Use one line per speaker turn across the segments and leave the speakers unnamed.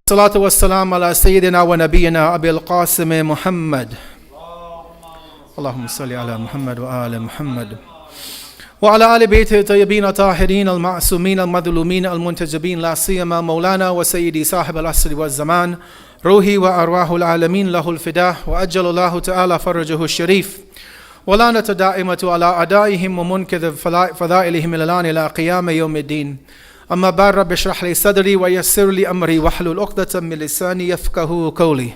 والصلاة والسلام على سيدنا ونبينا أبي القاسم محمد اللهم صل على محمد وآل محمد وعلى آل بيته الطيبين الطاهرين المعصومين المظلومين المنتجبين لا سيما مولانا وسيدي صاحب العصر والزمان روحي وأرواح العالمين له الفداء وأجل الله تعالى فرجه الشريف ولعنة دائمة على أعدائهم ومنكذ فضائلهم إلى قيام يوم الدين. أما بعد رب اشرح لي صدري ويسر لي أمري واحلل عقدة من لساني يفقهوا قولي.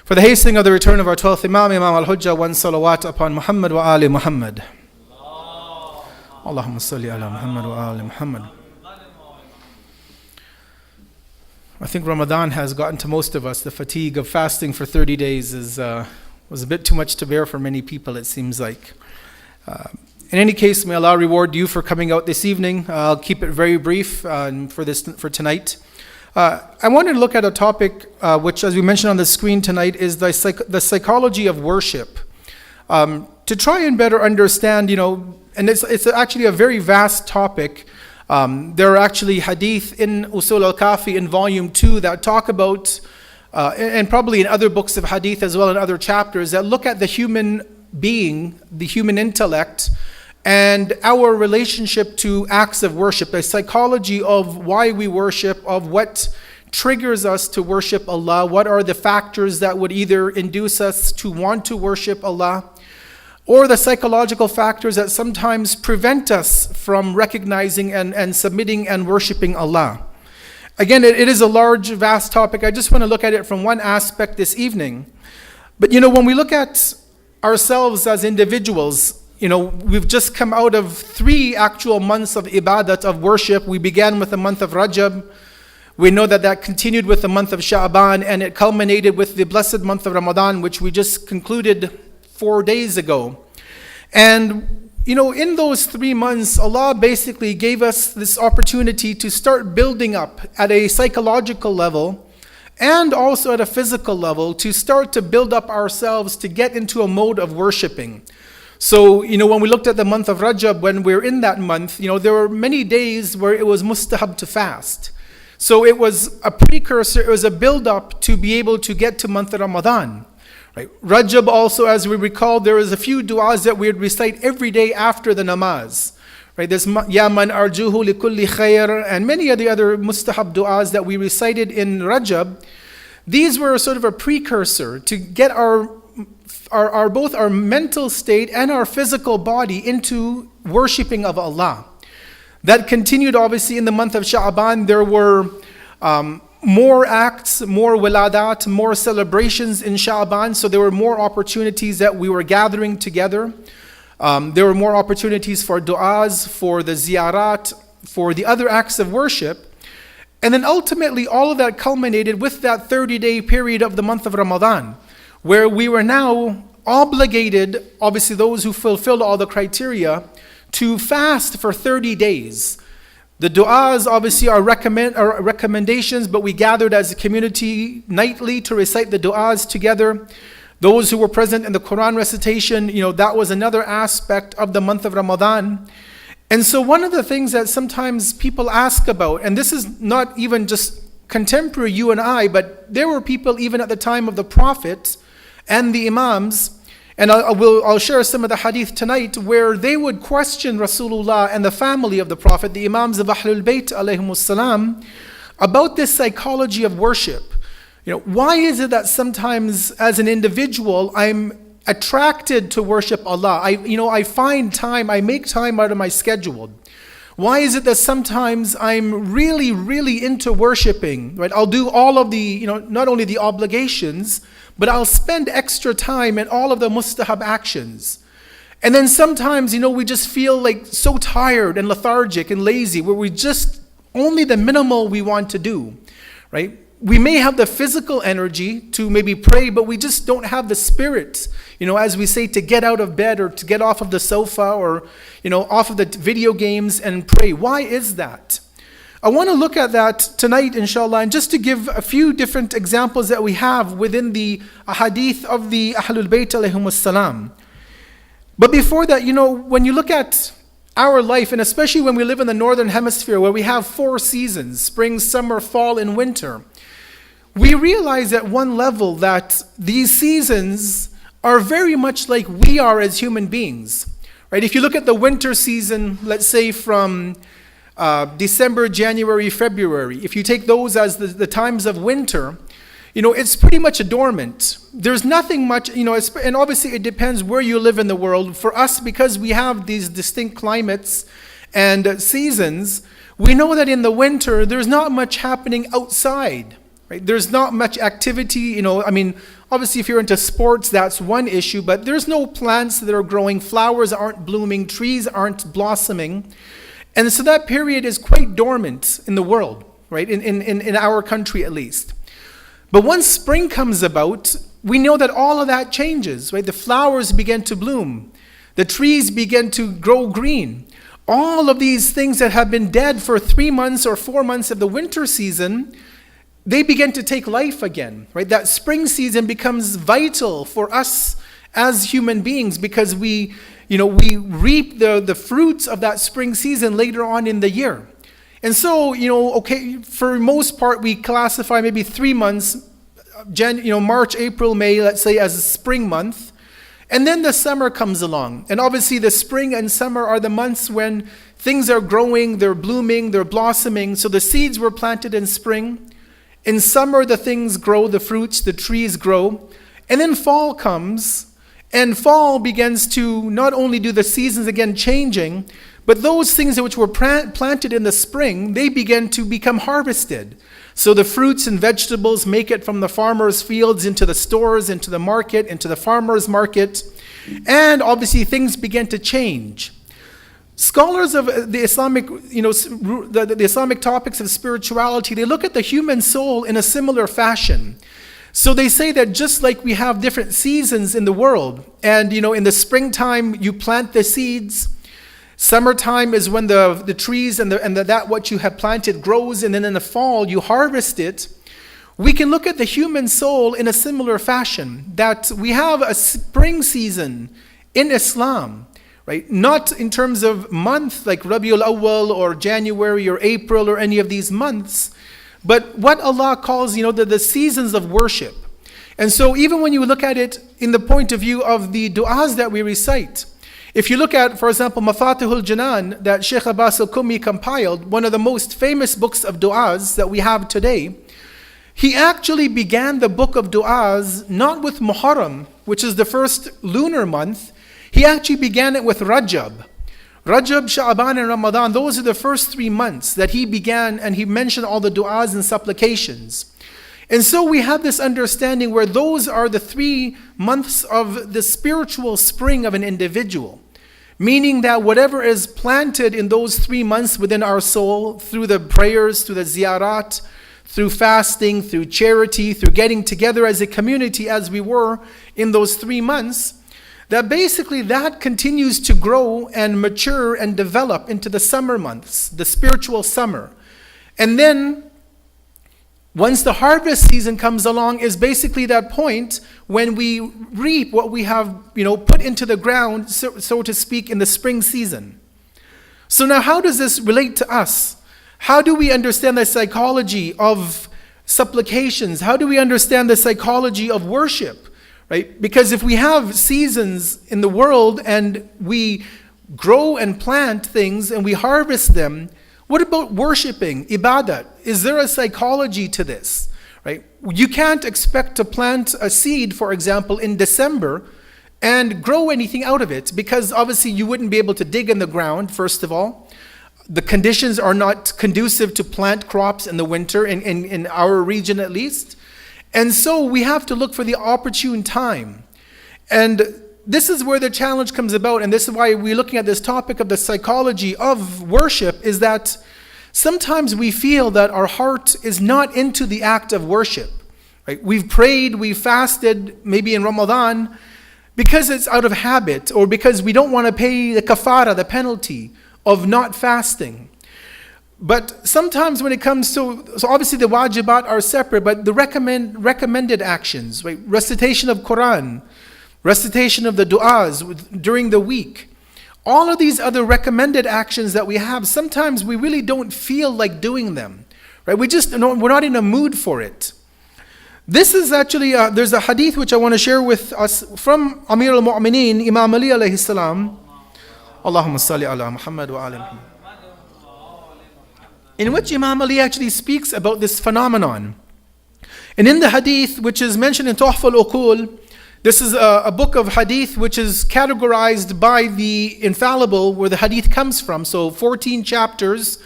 For the hastening of the return of our 12th Imam, Imam al-Hujjah, one salawat upon Muhammad wa ali Muhammad. Allahumma salli ala Muhammad wa ali Muhammad. I think Ramadan has gotten to most of us. The fatigue of fasting for 30 days was a bit too much to bear for many people, it seems like. In any case, may Allah reward you for coming out this evening. I'll keep it very brief for tonight. I wanted to look at a topic which, as we mentioned on the screen tonight, is the psychology of worship. To try and better understand, and it's actually a very vast topic. There are actually hadith in Usul al-Kafi in volume 2 that talk about, and probably in other books of hadith as well in other chapters, that look at the human being, the human intellect, and our relationship to acts of worship, the psychology of why we worship, of what triggers us to worship Allah, what are the factors that would either induce us to want to worship Allah, or the psychological factors that sometimes prevent us from recognizing and submitting and worshiping Allah. Again, it is a large, vast topic. I just want to look at it from one aspect this evening. But when we look at ourselves as individuals, we've just come out of 3 actual months of ibadat, of worship. We began with the month of Rajab. We know that continued with the month of Sha'ban, and it culminated with the blessed month of Ramadan, which we just concluded 4 days ago. And, in those 3 months, Allah basically gave us this opportunity to start building up at a psychological level and also at a physical level, to start to build up ourselves to get into a mode of worshiping. So, when we looked at the month of Rajab, when we're in that month, there were many days where it was mustahab to fast. So it was a precursor, it was a build-up to be able to get to month of Ramadan. Right? Rajab also, as we recall, there was a few du'as that we would recite every day after the namaz. Right? There's Ya man arjuhu li kulli khair, and many of the other mustahab du'as that we recited in Rajab. These were sort of a precursor to get both our mental state and our physical body into worshipping of Allah. That continued obviously in the month of Sha'ban. There were more acts, more wiladat, more celebrations in Sha'ban. So there were more opportunities that we were gathering together. There were more opportunities for du'as, for the ziyarat, for the other acts of worship. And then ultimately all of that culminated with that 30-day period of the month of Ramadan, where we were now obligated, obviously those who fulfilled all the criteria, to fast for 30 days. The du'as obviously are recommendations, but we gathered as a community nightly to recite the du'as together. Those who were present in the Quran recitation, that was another aspect of the month of Ramadan. And so one of the things that sometimes people ask about, and this is not even just contemporary you and I, but there were people even at the time of the Prophet and the Imams, and I'll share some of the hadith tonight, where they would question Rasulullah and the family of the Prophet, the Imams of Ahlul Bayt alayhimus salam, about this psychology of worship. Why is it that sometimes as an individual I'm attracted to worship Allah? I find time, I make time out of my schedule. Why is it that sometimes I'm really, really into worshiping, right? I'll do all of the, not only the obligations, but I'll spend extra time in all of the mustahab actions. And then sometimes, we just feel like so tired and lethargic and lazy, where we just, only the minimal we want to do, right? We may have the physical energy to maybe pray, but we just don't have the spirit, as we say, to get out of bed or to get off of the sofa or, off of the video games and pray. Why is that? I want to look at that tonight, inshallah, and just to give a few different examples that we have within the hadith of the Ahlul Bayt alayhimus salam. But before that, when you look at our life, and especially when we live in the northern hemisphere where we have 4 seasons, spring, summer, fall, and winter, we realize at one level that these seasons are very much like we are as human beings, right? If you look at the winter season, let's say from December, January, February, if you take those as the times of winter, it's pretty much a dormant. There's nothing much, and obviously it depends where you live in the world. For us, because we have these distinct climates and seasons, we know that in the winter, there's not much happening outside, right? There's not much activity, obviously if you're into sports, that's one issue, but there's no plants that are growing, flowers aren't blooming, trees aren't blossoming. And so that period is quite dormant in the world, right? In our country at least. But once spring comes about, we know that all of that changes, right? The flowers begin to bloom. The trees begin to grow green. All of these things that have been dead for 3 months or 4 months of the winter season, they begin to take life again, right? That spring season becomes vital for us as human beings because we reap the fruits of that spring season later on in the year. And so, for most part, we classify maybe 3 months, March, April, May, let's say, as a spring month. And then the summer comes along. And obviously the spring and summer are the months when things are growing, they're blooming, they're blossoming. So the seeds were planted in spring. In summer, the things grow, the fruits, the trees grow. And then fall comes, and fall begins to not only do the seasons again changing, but those things which were planted in the spring, they begin to become harvested. So the fruits and vegetables make it from the farmer's fields into the stores, into the market, into the farmer's market. And obviously things begin to change. Scholars of the Islamic, the Islamic topics of spirituality, they look at the human soul in a similar fashion. So they say that just like we have different seasons in the world, and in the springtime you plant the seeds, summertime is when the trees and that what you have planted grows, and then in the fall you harvest it. We can look at the human soul in a similar fashion, that we have a spring season in Islam, right? Not in terms of month like Rabiul Awwal or January or April or any of these months, but what Allah calls, the seasons of worship. And so even when you look at it in the point of view of the du'as that we recite, if you look at, for example, Mafatihul Janan that Shaykh Abbas al-Qummi compiled, one of the most famous books of du'as that we have today, he actually began the book of du'as not with Muharram, which is the first lunar month. He actually began it with Rajab. Rajab, Sha'ban, and Ramadan, those are the first 3 months that he began, and he mentioned all the du'as and supplications. And so we have this understanding where those are the 3 months of the spiritual spring of an individual. Meaning that whatever is planted in those 3 months within our soul, through the prayers, through the ziyarat, through fasting, through charity, through getting together as a community as we were in those 3 months, that basically that continues to grow and mature and develop into the summer months, the spiritual summer. And then once the harvest season comes along is basically that point when we reap what we have, put into the ground, so to speak, in the spring season. So now how does this relate to us? How do we understand the psychology of supplications? How do we understand the psychology of worship? Right? Because if we have seasons in the world and we grow and plant things and we harvest them, what about worshiping, ibadat? Is there a psychology to this? Right? You can't expect to plant a seed, for example, in December and grow anything out of it, because obviously you wouldn't be able to dig in the ground, first of all. The conditions are not conducive to plant crops in the winter, in our region at least. And so we have to look for the opportune time. And this is where the challenge comes about, and this is why we're looking at this topic of the psychology of worship, is that sometimes we feel that our heart is not into the act of worship. Right? We've prayed, we've fasted, maybe in Ramadan, because it's out of habit, or because we don't want to pay the kafara, the penalty of not fasting. But sometimes when it comes to, so obviously the wajibat are separate, but the recommended actions, right? Recitation of Quran, recitation of the du'as during the week, All of these other recommended actions that we have, sometimes we really don't feel like doing them, right? We're not in a mood for it. This is actually, there's a hadith which I want to share with us from Amir al-Mu'mineen, Imam Ali alayhi salam. Allahumma salli ala Muhammad wa ala Muhammad. In which Imam Ali actually speaks about this phenomenon. And in the hadith, which is mentioned in Tuhfa al-Uqul, this is a book of hadith which is categorized by the infallible, where the hadith comes from. So 14 chapters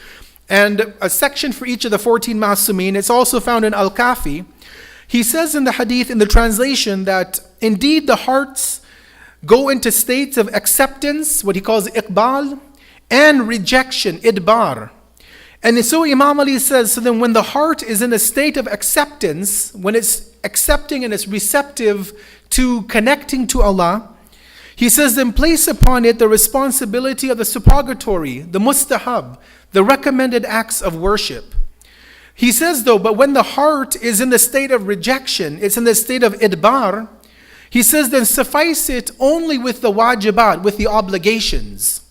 and a section for each of the 14 Ma'sumin. It's also found in Al-Kafi. He says in the hadith, in the translation, that indeed the hearts go into states of acceptance, what he calls iqbal, and rejection, idbar. And so Imam Ali says, so then when the heart is in a state of acceptance, when it's accepting and it's receptive to connecting to Allah, he says, then place upon it the responsibility of the supplicatory, the mustahab, the recommended acts of worship. He says though, but when the heart is in the state of rejection, it's in the state of idbar, he says, then suffice it only with the wajibat, with the obligations.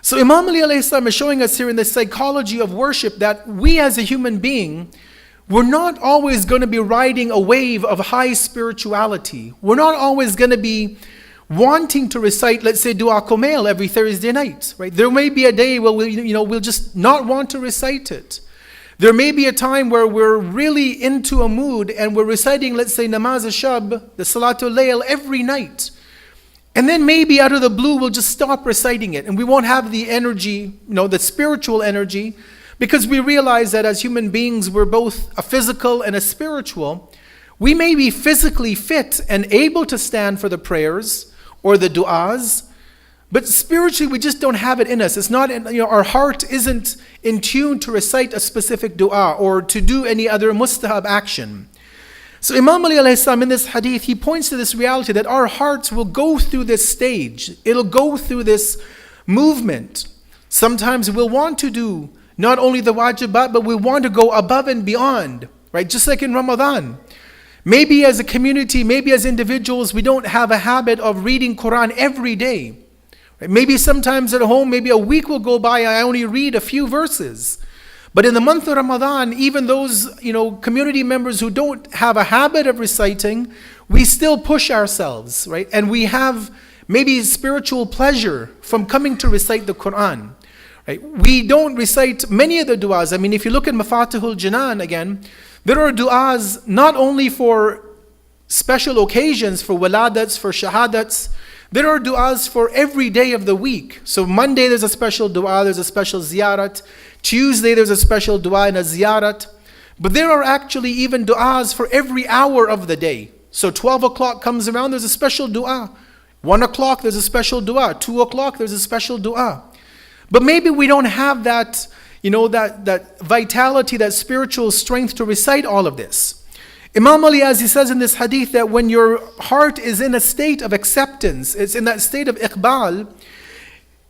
So Imam Ali alayhi salam is showing us here in the psychology of worship that we as a human being, we're not always going to be riding a wave of high spirituality. We're not always going to be wanting to recite, let's say, Dua Kumail every Thursday night, right? There may be a day where we'll just not want to recite it. There may be a time where we're really into a mood and we're reciting, let's say, Namaz al-Shab, the Salatul Layl every night. And then maybe out of the blue, we'll just stop reciting it and we won't have the energy, the spiritual energy, because we realize that as human beings, we're both a physical and a spiritual. We may be physically fit and able to stand for the prayers or the du'as, but spiritually, we just don't have it in us. It's not, our heart isn't in tune to recite a specific dua or to do any other mustahab action. So Imam Ali alayhi salam in this hadith, he points to this reality that our hearts will go through this stage. It'll go through this movement. Sometimes we'll want to do not only the wajibat, but we want to go above and beyond, right? Just like in Ramadan. Maybe as a community, maybe as individuals, we don't have a habit of reading Quran every day. Maybe sometimes at home, maybe a week will go by, I only read a few verses. But in the month of Ramadan, even those community members who don't have a habit of reciting, we still push ourselves, right? And we have maybe spiritual pleasure from coming to recite the Quran. Right? We don't recite many of the du'as. I mean, if you look at Mafatihul Janan again, there are du'as not only for special occasions, for waladats, for shahadats. There are du'as for every day of the week. So Monday there's a special du'a, there's a special ziyarat. Tuesday there's a special du'a and a ziyarat. But there are actually even du'as for every hour of the day. So 12 o'clock comes around, there's a special du'a. 1 o'clock there's a special du'a. 2 o'clock there's a special du'a. But maybe we don't have that, that vitality, that spiritual strength to recite all of this. Imam Ali, as he says in this hadith, that when your heart is in a state of acceptance, it's in that state of iqbal,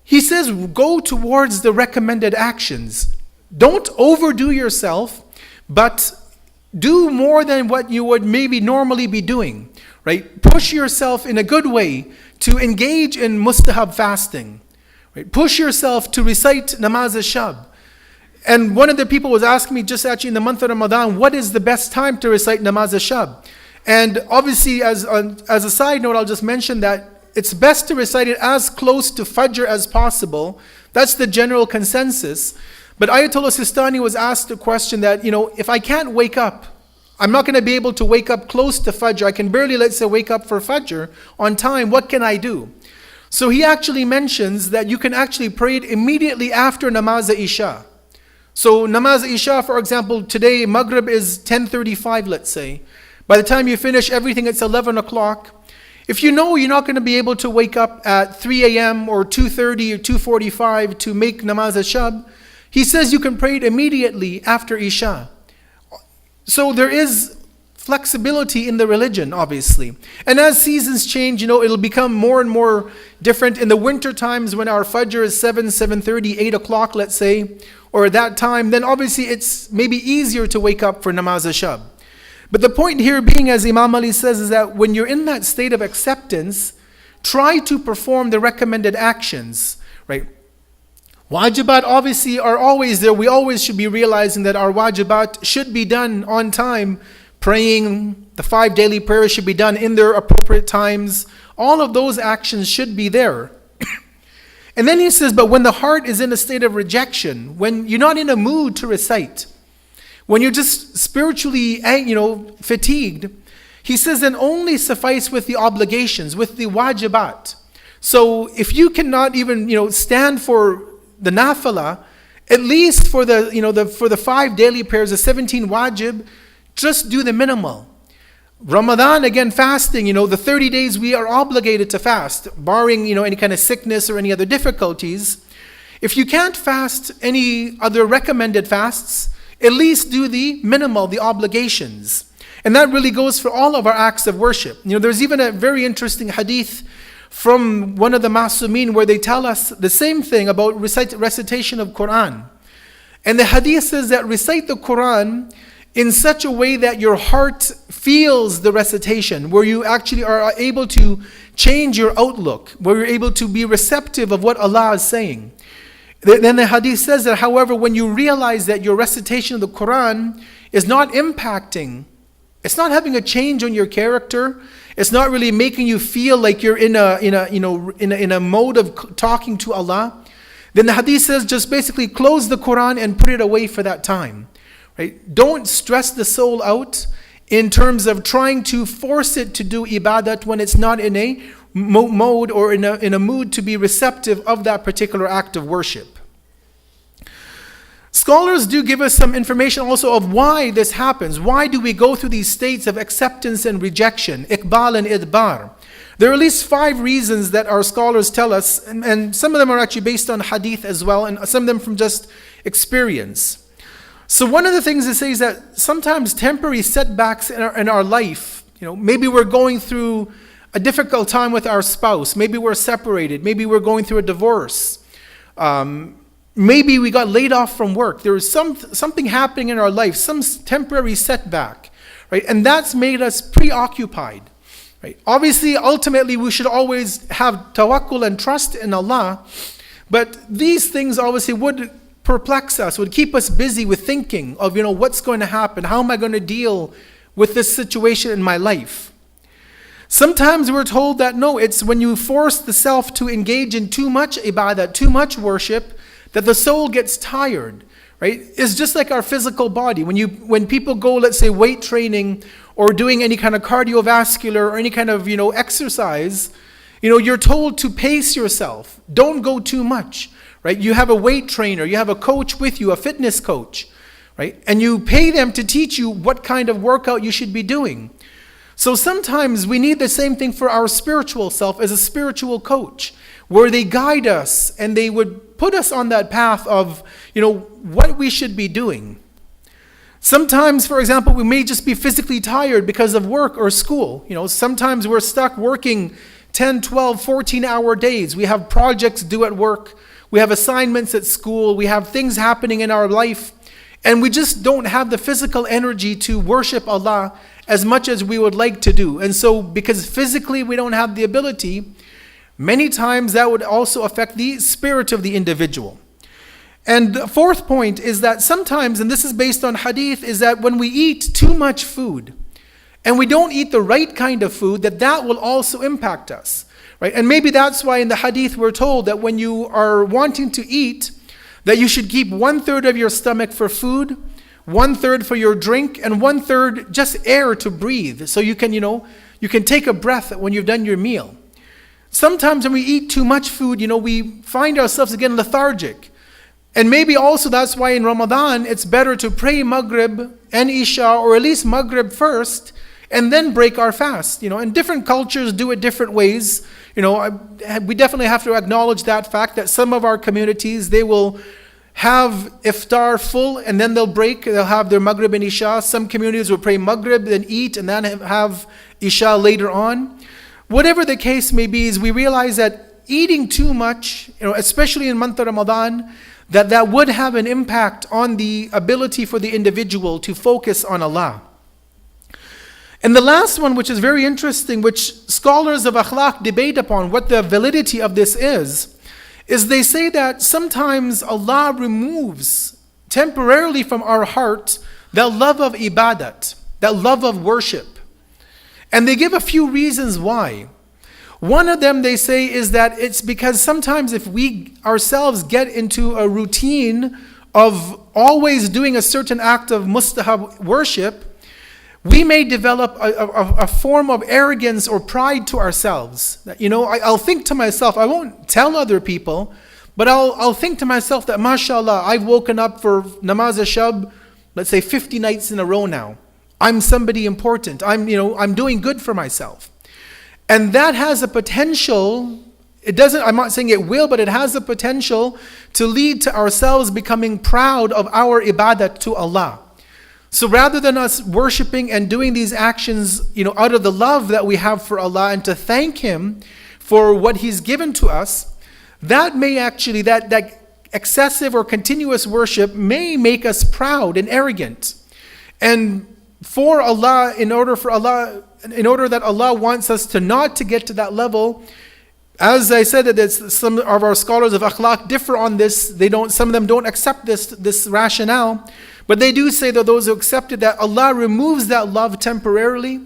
he says, go towards the recommended actions. Don't overdo yourself, but do more than what you would maybe normally be doing, right? Push yourself in a good way to engage in mustahab fasting, right? Push yourself to recite Namaz al-Shab. And one of the people was asking me just actually in the month of Ramadan, what is the best time to recite Namaz al-Shab? And obviously, as a side note, I'll just mention that it's best to recite it as close to Fajr as possible. That's the general consensus. But Ayatollah Sistani was asked a question that, if I can't wake up, I'm not going to be able to wake up close to Fajr. I can barely, let's say, wake up for Fajr on time. What can I do? So he actually mentions that you can actually pray it immediately after Namaz al-Isha. So Namaz Isha, for example, today Maghrib is 10:35, let's say. By the time you finish everything, it's 11 o'clock. If you know you're not going to be able to wake up at 3 a.m. or 2:30 or 2:45 to make Namaz al-Shab, he says you can pray it immediately after Isha. So there is flexibility in the religion, obviously. And as seasons change, it'll become more and more different. In the winter times when our Fajr is 7:30, 8 o'clock, let's say, or at that time, then obviously it's maybe easier to wake up for Namaz al-Shab. But the point here being, as Imam Ali says, is that when you're in that state of acceptance, try to perform the recommended actions, right? Wajibat obviously are always there. We always should be realizing that our wajibat should be done on time. Praying, the 5 daily prayers should be done in their appropriate times. All of those actions should be there. And then he says, but when the heart is in a state of rejection, when you're not in a mood to recite, when you're just spiritually, fatigued, he says, then only suffice with the obligations, with the wajibat. So if you cannot even, stand for the nafilah, at least for the 5 daily prayers, the 17 wajib, just do the minimal. Ramadan, again, fasting, the 30 days we are obligated to fast, barring, any kind of sickness or any other difficulties. If you can't fast any other recommended fasts, at least do the minimal, the obligations. And that really goes for all of our acts of worship. There's even a very interesting hadith from one of the Masumin where they tell us the same thing about recitation of Quran. And the hadith says that recite the Quran in such a way that your heart feels the recitation, where you actually are able to change your outlook, where you're able to be receptive of what Allah is saying. Then the hadith says that, however, when you realize that your recitation of the Quran is not impacting, it's not having a change on your character, it's not really making you feel like you're in a mode of talking to Allah, then the hadith says just basically close the Quran and put it away for that time. Right? Don't stress the soul out in terms of trying to force it to do ibadat when it's not in a mode or in a mood to be receptive of that particular act of worship. Scholars do give us some information also of why this happens. Why do we go through these states of acceptance and rejection, iqbal and idbar? There are at least 5 reasons that our scholars tell us, and some of them are actually based on hadith as well, and some of them from just experience. So one of the things they say is that sometimes temporary setbacks in our life, maybe we're going through a difficult time with our spouse, maybe we're separated, maybe we're going through a divorce, maybe we got laid off from work. There is something happening in our life, some temporary setback, right? And that's made us preoccupied, right? Obviously, ultimately, we should always have tawakkul and trust in Allah, but these things obviously would perplex us, would keep us busy with thinking of, what's going to happen? How am I going to deal with this situation in my life? Sometimes we're told that no, it's when you force the self to engage in too much ibadah, too much worship, that the soul gets tired, right? It's just like our physical body. When people go, let's say, weight training or doing any kind of cardiovascular or any kind of, exercise, you're told to pace yourself. Don't go too much. Right? You have a weight trainer, you have a coach with you, a fitness coach, right? And you pay them to teach you what kind of workout you should be doing. So sometimes we need the same thing for our spiritual self as a spiritual coach, where they guide us and they would put us on that path of, what we should be doing. Sometimes, for example, we may just be physically tired because of work or school. Sometimes we're stuck working 10, 12, 14-hour days. We have projects due at work. We have assignments at school, we have things happening in our life, and we just don't have the physical energy to worship Allah as much as we would like to do. And so because physically we don't have the ability, many times that would also affect the spirit of the individual. And the 4th point is that sometimes, and this is based on hadith, is that when we eat too much food and we don't eat the right kind of food, that will also impact us. Right? And maybe that's why in the hadith we're told that when you are wanting to eat, that you should keep 1/3 of your stomach for food, 1/3 for your drink, and 1/3 just air to breathe. So you can take a breath when you've done your meal. Sometimes when we eat too much food, we find ourselves again lethargic. And maybe also that's why in Ramadan it's better to pray Maghrib and Isha, or at least Maghrib first, and then break our fast. And different cultures do it different ways. We definitely have to acknowledge that fact that some of our communities, they will have iftar full and then they'll break. They'll have their Maghrib and Isha. Some communities will pray Maghrib, then eat, and then have Isha later on. Whatever the case may be, is we realize that eating too much, especially in month of Ramadan, that would have an impact on the ability for the individual to focus on Allah. And the last one, which is very interesting, which scholars of akhlaq debate upon what the validity of this is they say that sometimes Allah removes temporarily from our heart that love of ibadat, that love of worship. And they give a few reasons why. One of them, they say, is that it's because sometimes if we ourselves get into a routine of always doing a certain act of mustahab worship, we may develop a form of arrogance or pride to ourselves. That, I'll think to myself, I won't tell other people, but I'll think to myself that, mashallah, I've woken up for namaz ashab, let's say 50 nights in a row now. I'm somebody important. I'm doing good for myself. And that has a potential, I'm not saying it will, but it has a potential to lead to ourselves becoming proud of our ibadat to Allah. So rather than us worshiping and doing these actions, out of the love that we have for Allah and to thank Him for what He's given to us, that may actually, that excessive or continuous worship may make us proud and arrogant. And for Allah, in order that Allah wants us to not to get to that level, as I said, that some of our scholars of akhlaq differ on this. Some of them don't accept this rationale. But they do say that those who accept it, that Allah removes that love temporarily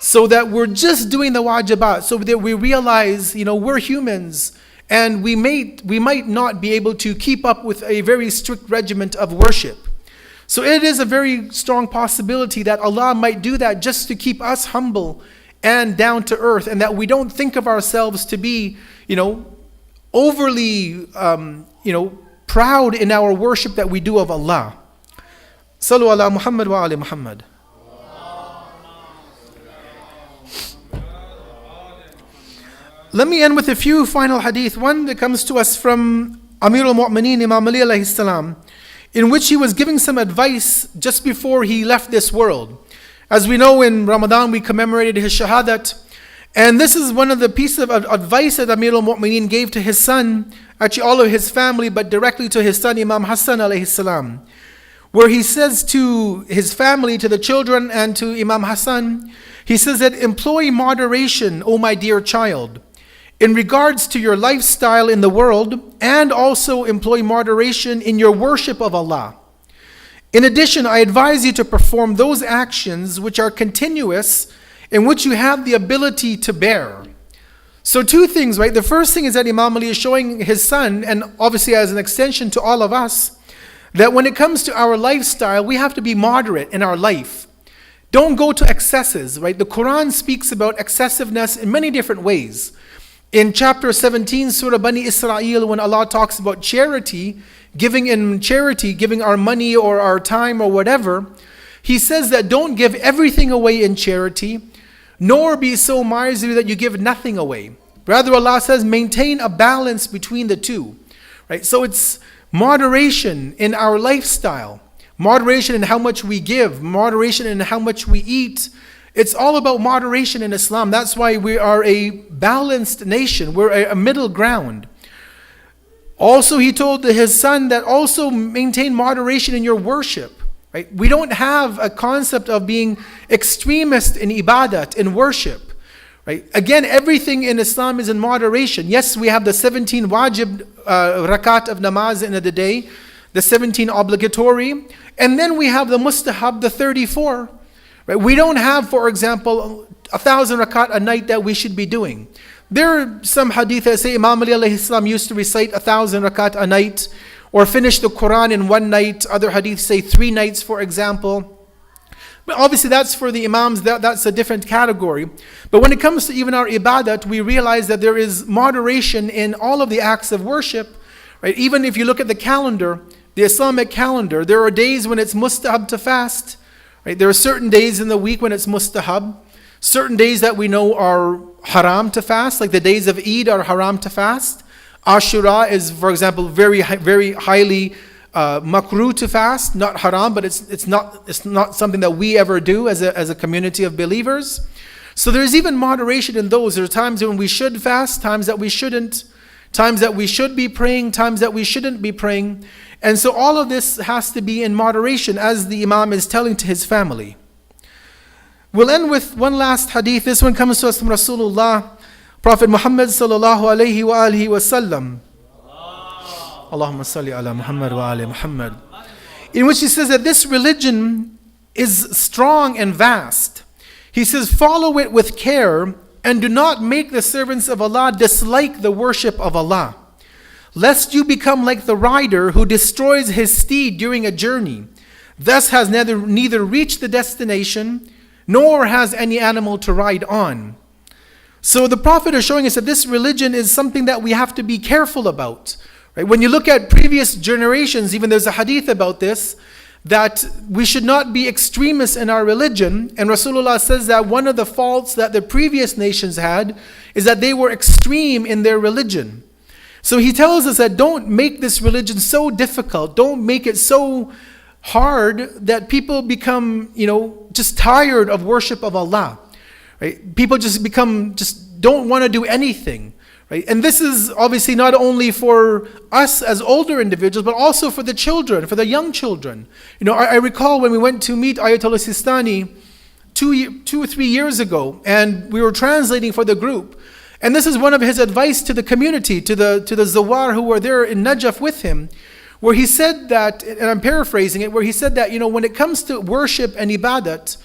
so that we're just doing the wajibat, so that we realize, we're humans and we might not be able to keep up with a very strict regiment of worship. So it is a very strong possibility that Allah might do that just to keep us humble and down to earth, and that we don't think of ourselves to be, overly, proud in our worship that we do of Allah. Sallu ala Muhammad wa ali Muhammad. Let me end with a few final hadith. One that comes to us from Amir al-Mu'mineen, Imam Ali alayhi salam, in which he was giving some advice just before he left this world. As we know, in Ramadan we commemorated his shahadat. And this is one of the pieces of advice that Amir al-Mu'mineen gave to his son, actually all of his family, but directly to his son Imam Hassan alayhi salam, where he says to his family, to the children and to Imam Hassan, he says that employ moderation, O my dear child, in regards to your lifestyle in the world, and also employ moderation in your worship of Allah. In addition, I advise you to perform those actions which are continuous, in which you have the ability to bear. So two things, right? The first thing is that Imam Ali is showing his son, and obviously as an extension to all of us, that when it comes to our lifestyle, we have to be moderate in our life. Don't go to excesses, right? The Quran speaks about excessiveness in many different ways. In chapter 17, Surah Bani Israel, when Allah talks about charity, giving our money or our time or whatever, He says that don't give everything away in charity, nor be so miserly that you give nothing away. Rather, Allah says, maintain a balance between the two, right? So it's moderation in our lifestyle, moderation in how much we give, moderation in how much we eat. It's all about moderation in Islam. That's why we are a balanced nation. We're a middle ground. Also, he told his son that also maintain moderation in your worship. Right? We don't have a concept of being extremist in ibadat, in worship. Right? Again, everything in Islam is in moderation. Yes, we have the 17 wajib rakat of namaz in the day, the 17 obligatory, and then we have the mustahab, the 34. Right? We don't have, for example, 1,000 rakat a night that we should be doing. There are some hadith that say Imam Ali alayhi salam used to recite 1,000 rakat a night, or finish the Quran in one night. Other hadith say 3 nights, for example. But obviously that's for the imams, that's a different category. But when it comes to even our ibadat, we realize that there is moderation in all of the acts of worship. Right? Even if you look at the calendar, the Islamic calendar, there are days when it's mustahab to fast. Right? There are certain days in the week when it's mustahab. Certain days that we know are haram to fast, like the days of Eid are haram to fast. Ashura is, for example, very highly makruh to fast, not haram, but it's not something that we ever do as a community of believers. So there's even moderation in those. There are times when we should fast, times that we shouldn't, times that we should be praying, times that we shouldn't be praying. And so all of this has to be in moderation, as the Imam is telling to his family. We'll end with one last hadith. This one comes to us from Rasulullah, Prophet Muhammad sallallahu alayhi wa alihi wa sallam. Allahumma salli ala Muhammad wa ali Muhammad. In which he says that this religion is strong and vast. He says, follow it with care and do not make the servants of Allah dislike the worship of Allah, lest you become like the rider who destroys his steed during a journey, thus has neither reached the destination nor has any animal to ride on. So the Prophet is showing us that this religion is something that we have to be careful about. Right? When you look at previous generations, even there's a hadith about this, that we should not be extremists in our religion. And Rasulullah says that one of the faults that the previous nations had is that they were extreme in their religion. So he tells us that don't make this religion so difficult. Don't make it so hard that people become, just tired of worship of Allah. Right? People just don't want to do anything. Right? And this is obviously not only for us as older individuals, but also for the children, for the young children. I recall when we went to meet Ayatollah Sistani 2 or 3 years ago, and we were translating for the group. And this is one of his advice to the community, to the Zawar who were there in Najaf with him, where he said that, and I'm paraphrasing it, where he said that, when it comes to worship and ibadat,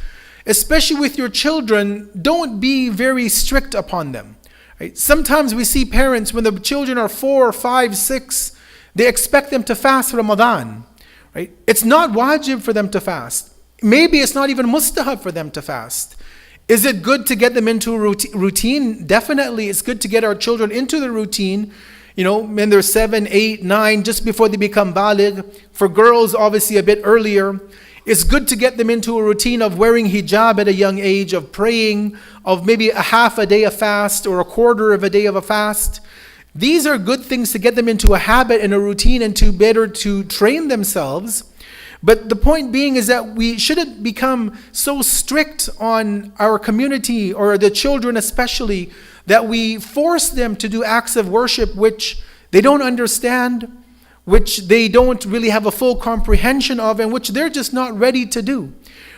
especially with your children, don't be very strict upon them. Right? Sometimes we see parents, when the children are 4, 5, 6, they expect them to fast Ramadan. Right? It's not wajib for them to fast. Maybe it's not even mustahab for them to fast. Is it good to get them into a routine? Definitely, it's good to get our children into the routine, when they're 7, 8, 9, just before they become baligh. For girls, obviously a bit earlier. It's good to get them into a routine of wearing hijab at a young age, of praying, of maybe a half a day of fast or a quarter of a day of a fast. These are good things to get them into a habit and a routine and to better to train themselves. But the point being is that we shouldn't become so strict on our community or the children especially that we force them to do acts of worship which they don't understand, which they don't really have a full comprehension of, and which they're just not ready to do.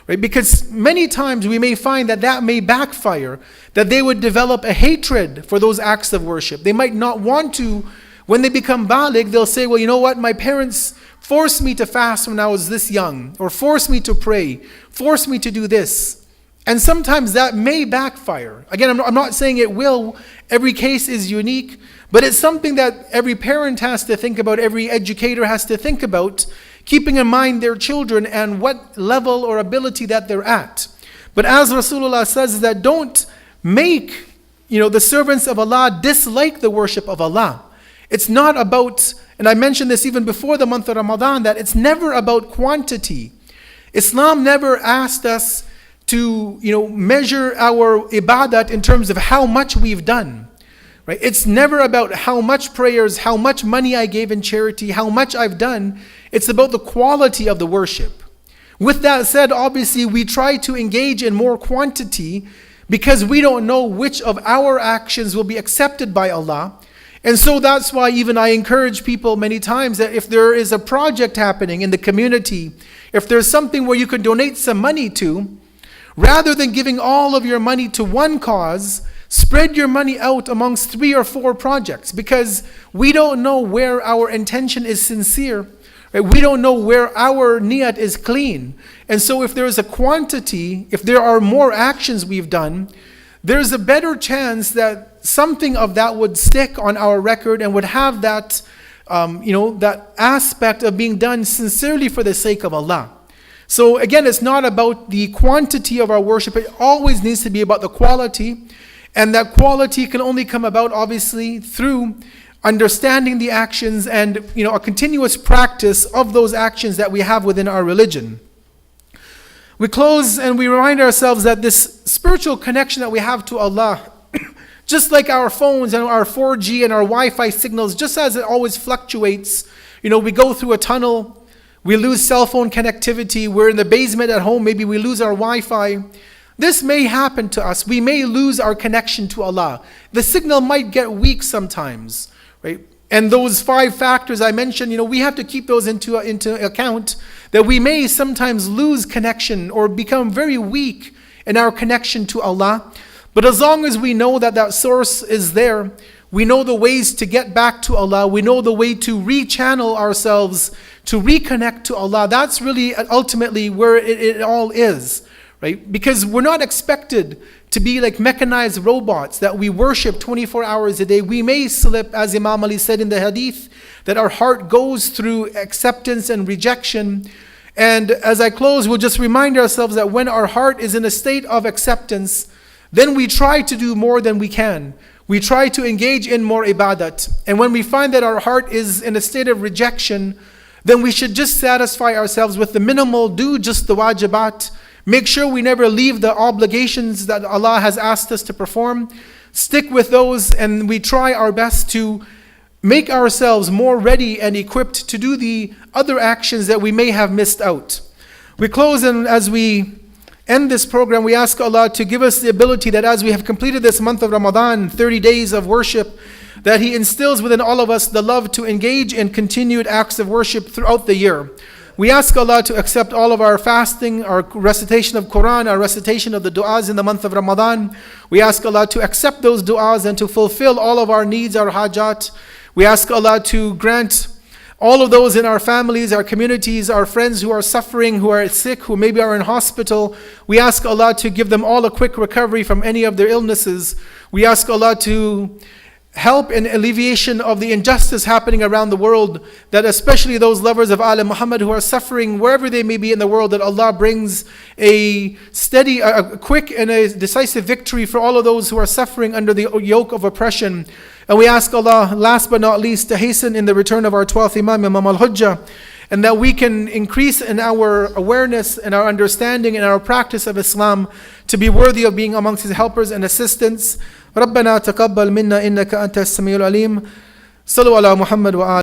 Right? Because many times we may find that may backfire, that they would develop a hatred for those acts of worship. They might not want to, when they become baligh, they'll say, well, you know what, my parents forced me to fast when I was this young, or forced me to pray, forced me to do this. And sometimes that may backfire. Again, I'm not saying it will. Every case is unique. But it's something that every parent has to think about, every educator has to think about, keeping in mind their children and what level or ability that they're at. But as Rasulullah says, is that don't make, the servants of Allah dislike the worship of Allah. It's not about, and I mentioned this even before the month of Ramadan, that it's never about quantity. Islam never asked us to, measure our ibadat in terms of how much we've done. Right? It's never about how much prayers, how much money I gave in charity, how much I've done. It's about the quality of the worship. With that said, obviously we try to engage in more quantity because we don't know which of our actions will be accepted by Allah. And so that's why even I encourage people many times that if there is a project happening in the community, if there's something where you can donate some money to, rather than giving all of your money to one cause, spread your money out amongst 3 or 4 projects, because we don't know where our intention is sincere. Right? We don't know where our niyat is clean. And so if there is a quantity, if there are more actions we've done, there's a better chance that something of that would stick on our record and would have that, that aspect of being done sincerely for the sake of Allah. So again, it's not about the quantity of our worship. It always needs to be about the quality. And that quality can only come about, obviously, through understanding the actions and, a continuous practice of those actions that we have within our religion. We close and we remind ourselves that this spiritual connection that we have to Allah, just like our phones and our 4G and our Wi-Fi signals, just as it always fluctuates, we go through a tunnel, we lose cell phone connectivity, we're in the basement at home, maybe we lose our Wi-Fi. This may happen to us. We may lose our connection to Allah. The signal might get weak sometimes, right? And those 5 factors I mentioned, we have to keep those into account, that we may sometimes lose connection or become very weak in our connection to Allah. But as long as we know that that source is there, we know the ways to get back to Allah, we know the way to rechannel ourselves, to reconnect to Allah. That's really ultimately where it all is, right? Because we're not expected to be like mechanized robots that we worship 24 hours a day. We may slip, as Imam Ali said in the hadith, that our heart goes through acceptance and rejection. And as I close, we'll just remind ourselves that when our heart is in a state of acceptance, then we try to do more than we can. We try to engage in more ibadat. And when we find that our heart is in a state of rejection, then we should just satisfy ourselves with the minimal, do just the wajibat. Make sure we never leave the obligations that Allah has asked us to perform. Stick with those, and we try our best to make ourselves more ready and equipped to do the other actions that we may have missed out. We close, and as we end this program, we ask Allah to give us the ability that as we have completed this month of Ramadan, 30 days of worship, that He instills within all of us the love to engage in continued acts of worship throughout the year. We ask Allah to accept all of our fasting, our recitation of Quran, our recitation of the du'as in the month of Ramadan. We ask Allah to accept those du'as and to fulfill all of our needs, our hajat. We ask Allah to grant all of those in our families, our communities, our friends who are suffering, who are sick, who maybe are in hospital. We ask Allah to give them all a quick recovery from any of their illnesses. We ask Allah to help in alleviation of the injustice happening around the world, that especially those lovers of Ali Muhammad who are suffering wherever they may be in the world, that Allah brings a steady, a quick and a decisive victory for all of those who are suffering under the yoke of oppression. And we ask Allah, last but not least, to hasten in the return of our 12th Imam, Imam al-Hujjah, and that we can increase in our awareness and our understanding and our practice of Islam to be worthy of being amongst His helpers and assistants. ربنا تقبل منا إنك أنت السميع العليم. صلوا على محمد وآله